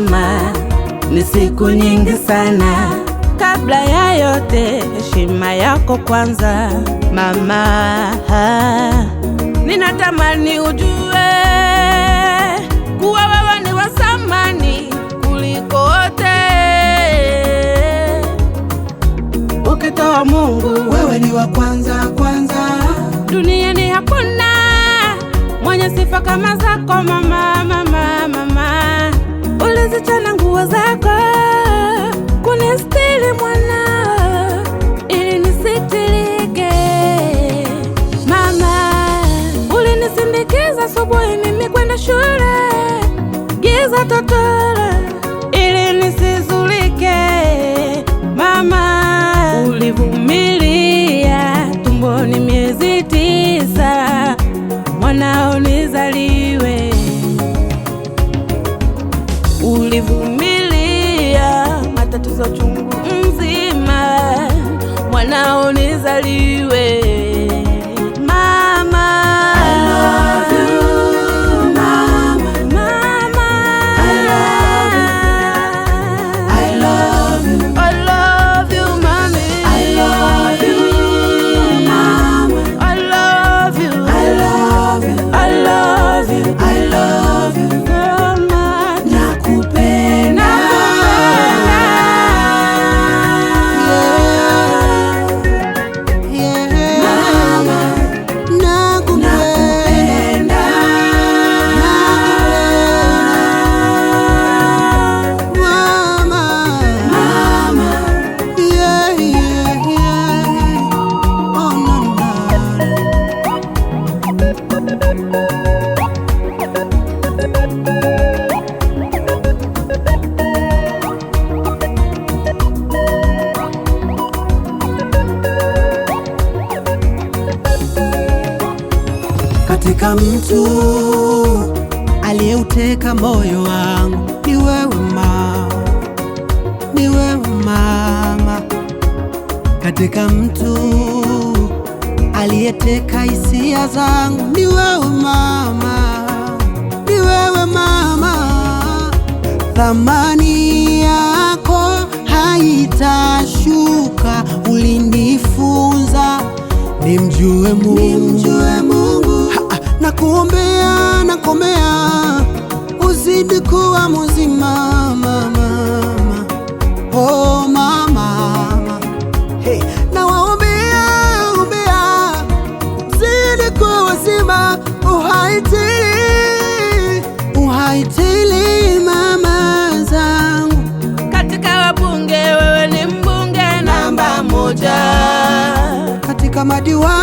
mama, ni siku nyingi sana. Kabla ya yote, heshima yako kwanza mama. Ninatamani ujue kuwa wewe ni wa thamani kuliko wote. Ukitoa Mungu, wewe ni wa kwanza kwanza. Duniani hakuna mwenye sifa kama zako mama, mama, mama. Ulizichana nguo zako kunistiri mwana, ili nisitirike mama. Ulinisindikiza asubuhi mimi kwenda shule, giza totoro, ili nisizulike mama. Ulivumilia tumboni miezi 9 mwanao nizaliwe. Ulivumilia matatizo chungu mzima mwanao nizaliwe mama. I love you mama, Mama, I love you, I love you mommy, I love you mama, I love you, I love you, I love you, I love you, so much. nakupenda. Katika mtu aliyeuteka moyo wangu ni wewe mama, ni wewe mama. Katika mtu aliyeteka hisia zangu ni wewe mama, ni wewe mama. Thamani yako haitashuka, ulinifunza nimjue Mungu, nimjue Mungu. Nakuombea, nakuombea uzidi kuwa mzima mama, oh mama, hey. Nawaombea, ombea uzidi kuwa mzima, uhaitili mama zangu. Katika wabunge wewe ni mbunge namba 1, katika madiwani